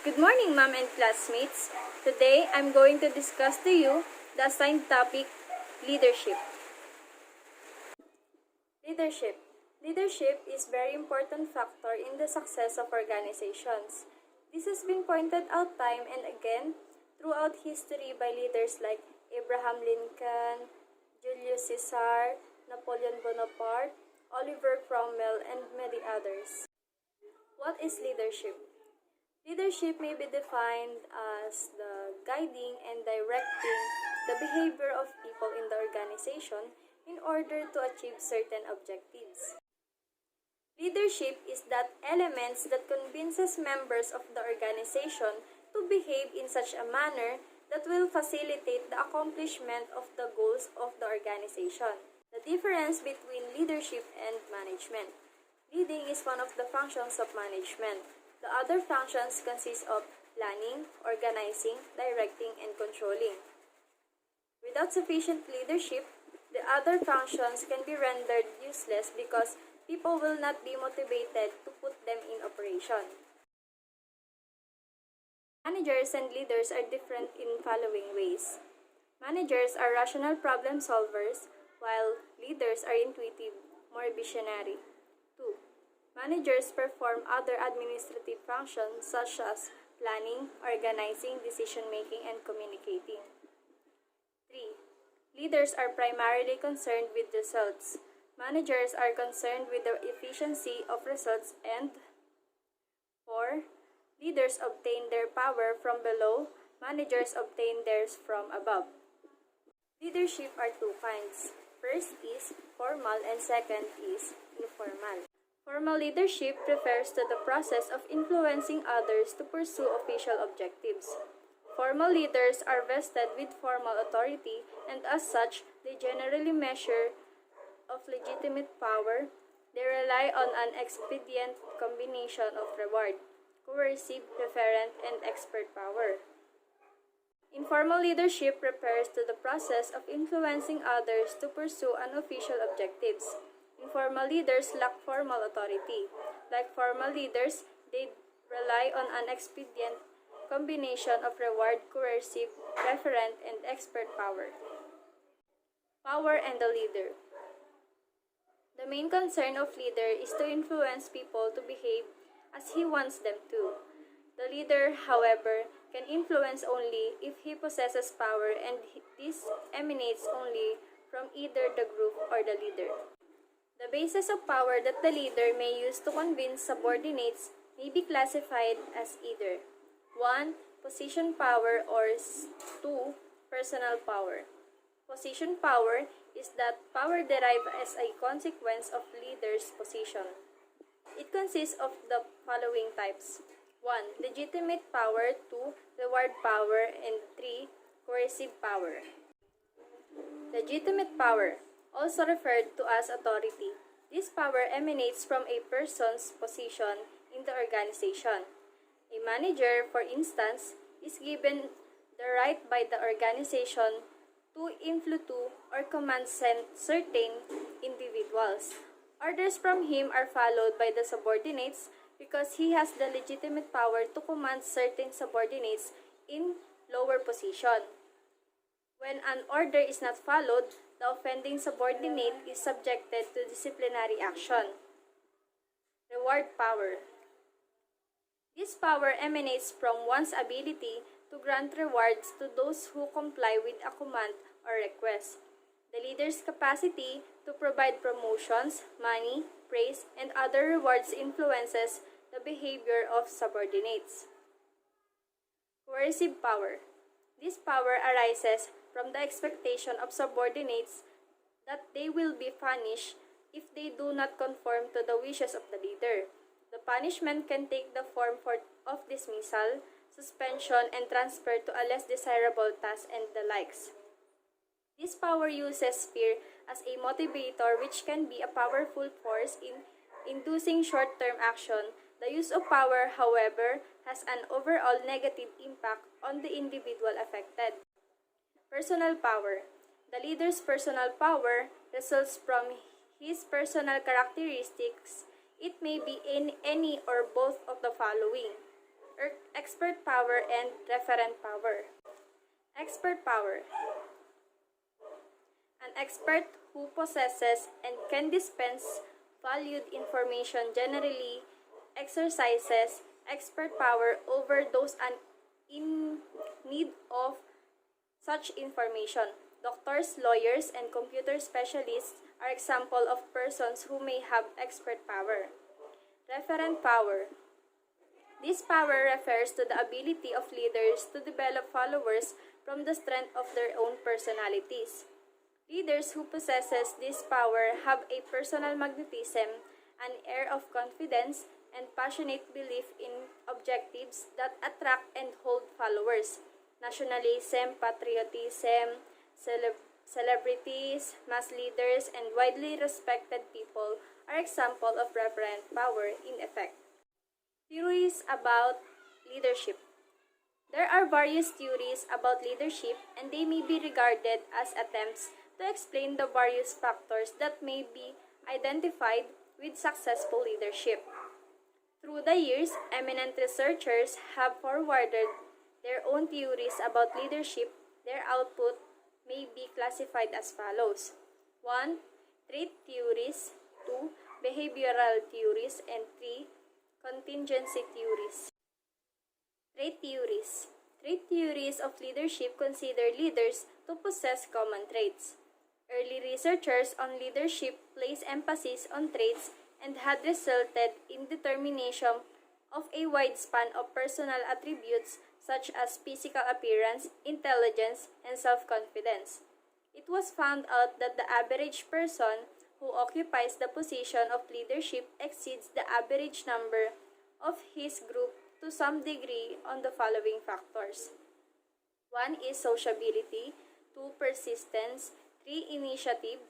Good morning, ma'am and classmates. Today, I'm going to discuss to you the assigned topic, leadership. Leadership. Leadership is very important factor in the success of organizations. This has been pointed out time and again throughout history by leaders like Abraham Lincoln, Julius Caesar, Napoleon Bonaparte, Oliver Cromwell, and many others. What is leadership? Leadership may be defined as the guiding and directing the behavior of people in the organization in order to achieve certain objectives. Leadership is that elements that convinces members of the organization to behave in such a manner that will facilitate the accomplishment of the goals of the organization. The difference between leadership and management. Leading is one of the functions of management. The other functions consist of planning, organizing, directing, and controlling. Without sufficient leadership, the other functions can be rendered useless because people will not be motivated to put them in operation. Managers and leaders are different in following ways. Managers are rational problem solvers, while leaders are intuitive, more visionary. 2. Managers perform other administrative functions such as planning, organizing, decision-making, and communicating. 3. Leaders are primarily concerned with results. Managers are concerned with the efficiency of results. And 4. Leaders obtain their power from below. Managers obtain theirs from above. Leadership are two kinds. First is formal and second is informal. Formal leadership refers to the process of influencing others to pursue official objectives. Formal leaders are vested with formal authority and as such, they generally measure of legitimate power. They rely on an expedient combination of reward, coercive, referent, and expert power. Informal leadership refers to the process of influencing others to pursue unofficial objectives. Informal leaders lack formal authority. Like formal leaders, they rely on an expedient combination of reward, coercive, referent, and expert power. Power and the leader. The main concern of leader is to influence people to behave as he wants them to. The leader, however, can influence only if he possesses power, and this emanates only from either the group or the leader. The basis of power that the leader may use to convince subordinates may be classified as either 1. Position power or 2. Personal power. Position power is that power derived as a consequence of leader's position. It consists of the following types. 1. Legitimate power. 2. Reward power. And 3. Coercive power. Legitimate power, also referred to as authority. This power emanates from a person's position in the organization. A manager, for instance, is given the right by the organization to influence or command certain individuals. Orders from him are followed by the subordinates because he has the legitimate power to command certain subordinates in lower position. When an order is not followed, the offending subordinate is subjected to disciplinary action. Reward power. This power emanates from one's ability to grant rewards to those who comply with a command or request. The leader's capacity to provide promotions, money, praise, and other rewards influences the behavior of subordinates. Coercive power. This power arises from the expectation of subordinates that they will be punished if they do not conform to the wishes of the leader. The punishment can take the form of dismissal, suspension, and transfer to a less desirable task and the likes. This power uses fear as a motivator, which can be a powerful force in inducing short-term action. The use of power, however, has an overall negative impact on the individual affected. Personal power. The leader's personal power results from his personal characteristics. It may be in any or both of the following. expert power and referent power. Expert power. An expert who possesses and can dispense valued information generally exercises expert power over those in need of such information. Doctors, lawyers, and computer specialists are examples of persons who may have expert power. Referent power. This power refers to the ability of leaders to develop followers from the strength of their own personalities. Leaders who possesses this power have a personal magnetism, an air of confidence, and passionate belief in objectives that attract and hold followers. Nationalism, patriotism, celebrities, mass leaders, and widely respected people are examples of referent power in effect. Theories about leadership. There are various theories about leadership, and they may be regarded as attempts to explain the various factors that may be identified with successful leadership. Through the years, eminent researchers have forwarded their own theories about leadership. Their output may be classified as follows: 1. Trait theories, 2. Behavioral theories, and 3. Contingency theories. Trait theories. Trait theories of leadership consider leaders to possess common traits. Early researchers on leadership placed emphasis on traits and had resulted in determination of a wide span of personal attributes such as physical appearance, intelligence, and self-confidence. It was found out that the average person who occupies the position of leadership exceeds the average number of his group to some degree on the following factors. 1 is sociability, 2 persistence, 3 initiative,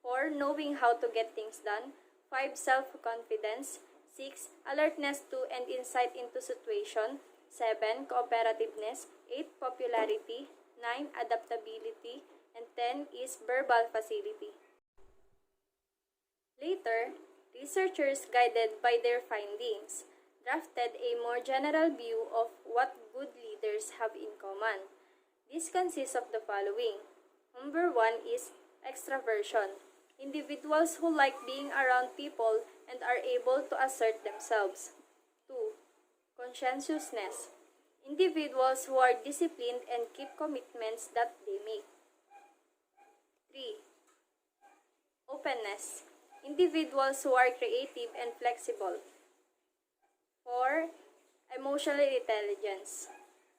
4 knowing how to get things done, 5 self-confidence, 6 alertness to and insight into situation, 7 cooperativeness, 8 popularity, 9 adaptability, and 10 is verbal facility. Later, researchers, guided by their findings, drafted a more general view of what good leaders have in common. This consists of the following. Number 1 is extraversion. Individuals who like being around people and are able to assert themselves. 2. Conscientiousness. Individuals who are disciplined and keep commitments that they make. 3. Openness. Individuals who are creative and flexible. 4. Emotional intelligence.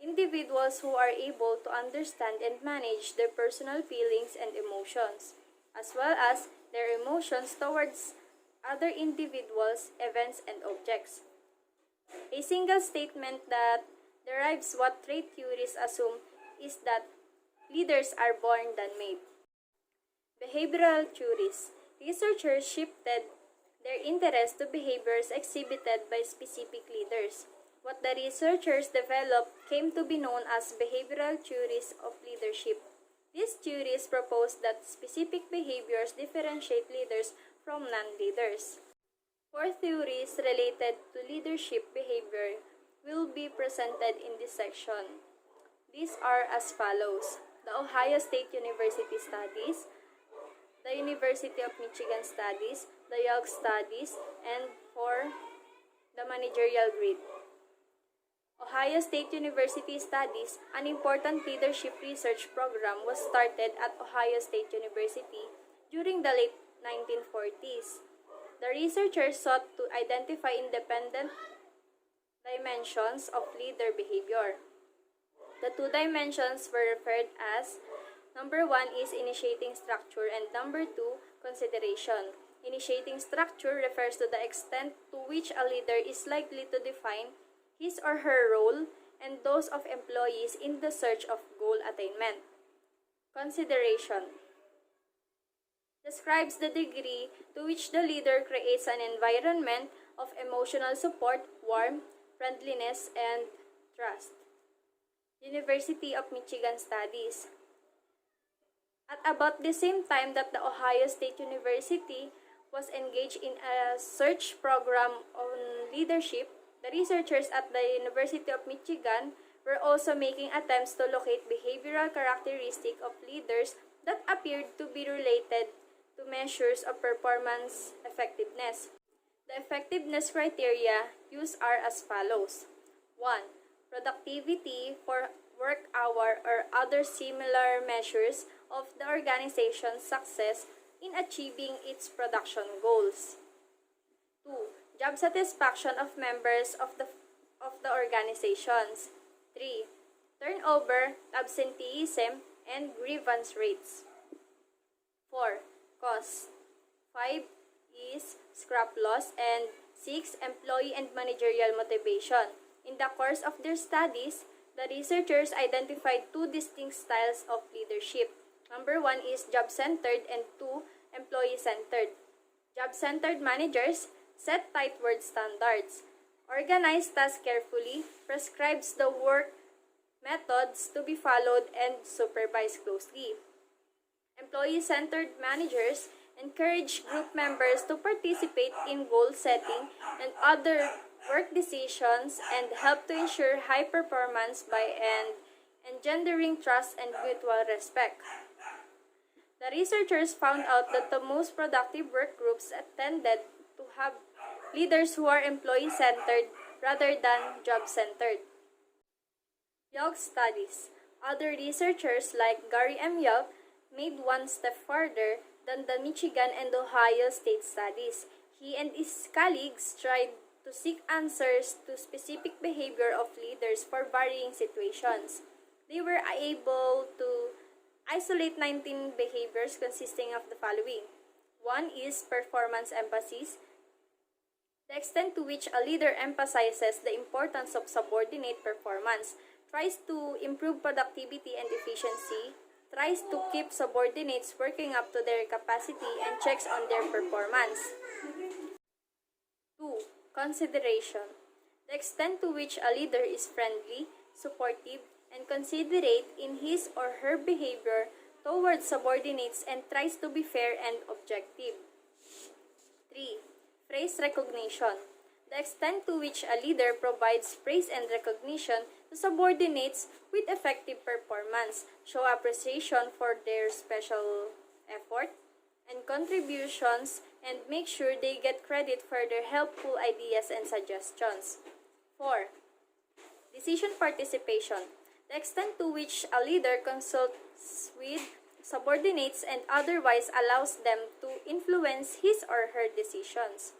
Individuals who are able to understand and manage their personal feelings and emotions, as well as their emotions towards other individuals, events, and objects. A single statement that derives what trait theories assume is that leaders are born than made. Behavioral theories. Researchers shifted their interest to behaviors exhibited by specific leaders. What the researchers developed came to be known as behavioral theories of leadership. These theories propose that specific behaviors differentiate leaders from non-leaders. 4 theories related to leadership behavior will be presented in this section. These are as follows: the Ohio State University Studies, the University of Michigan Studies, the Yale Studies, and for the managerial grid. Ohio State University Studies, an important leadership research program, was started at Ohio State University during the late 1940s. The researchers sought to identify independent dimensions of leader behavior. The 2 dimensions were referred as number 1 is initiating structure and number 2, consideration. Initiating structure refers to the extent to which a leader is likely to define his or her role and those of employees in the search of goal attainment. Consideration describes the degree to which the leader creates an environment of emotional support, warmth, friendliness, and trust. University of Michigan Studies. At about the same time that the Ohio State University was engaged in a search program on leadership, The researchers at the University of Michigan were also making attempts to locate behavioral characteristics of leaders that appeared to be related to measures of performance effectiveness. The effectiveness criteria used are as follows. 1. Productivity for work hour or other similar measures of the organization's success in achieving its production goals. 2. Job satisfaction of members of the organizations. 3. Turnover, absenteeism, and grievance rates. 4. Cost. 5 is scrap loss, and 6. Employee and managerial motivation. In the course of their studies, the researchers identified two distinct styles of leadership. Number 1 is job-centered and 2, employee-centered. Job-centered managers set tight work standards, organize tasks carefully, prescribes the work methods to be followed, and supervise closely. Employee-centered managers encourage group members to participate in goal setting and other work decisions and help to ensure high performance by engendering trust and mutual respect. The researchers found out that the most productive work groups tended to have leaders who are employee-centered rather than job-centered. Yelp studies. Other researchers like Gary M. Yelp made one step further than the Michigan and Ohio state studies. He and his colleagues tried to seek answers to specific behavior of leaders for varying situations. They were able to isolate 19 behaviors consisting of the following. 1 is performance emphasis, the extent to which a leader emphasizes the importance of subordinate performance, tries to improve productivity and efficiency, tries to keep subordinates working up to their capacity, and checks on their performance. 2. Consideration. The extent to which a leader is friendly, supportive, and considerate in his or her behavior towards subordinates and tries to be fair and objective. 3. Praise recognition. The extent to which a leader provides praise and recognition to subordinates with effective performance, show appreciation for their special effort and contributions, and make sure they get credit for their helpful ideas and suggestions. 4. Decision participation. The extent to which a leader consults with subordinates and otherwise allows them to influence his or her decisions.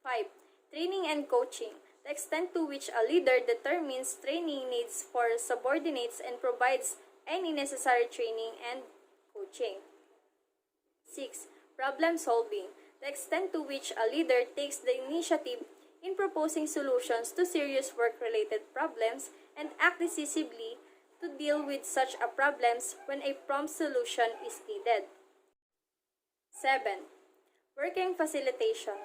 5. Training and coaching. The extent to which a leader determines training needs for subordinates and provides any necessary training and coaching. 6. Problem solving. The extent to which a leader takes the initiative in proposing solutions to serious work-related problems and acts decisively to deal with such problems when a prompt solution is needed. 7. Working facilitation.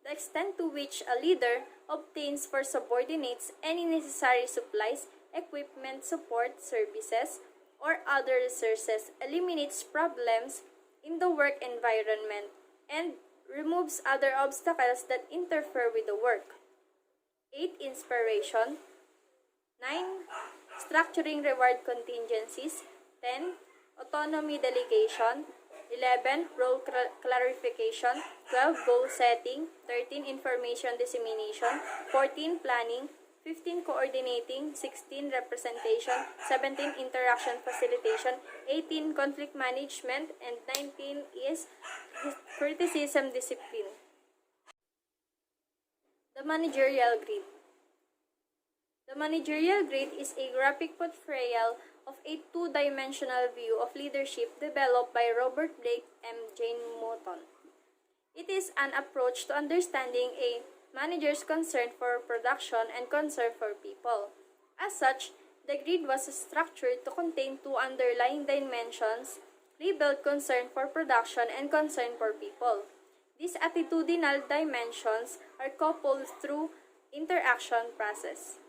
The extent to which a leader obtains for subordinates any necessary supplies, equipment, support, services, or other resources, eliminates problems in the work environment, and removes other obstacles that interfere with the work. 8. Inspiration. 9. Structuring reward contingencies. 10. Autonomy delegation. 11. Role clarification. 12. Goal setting. 13. Information dissemination. 14. Planning. 15. Coordinating. 16. Representation. 17. Interaction facilitation. 18. Conflict management. And 19 is criticism discipline. The managerial grid. The managerial grid is a graphic portrayal of a two-dimensional view of leadership developed by Robert Blake and Jane Mouton. It is an approach to understanding a manager's concern for production and concern for people. As such, the grid was structured to contain two underlying dimensions labeled concern for production and concern for people. These attitudinal dimensions are coupled through interaction process.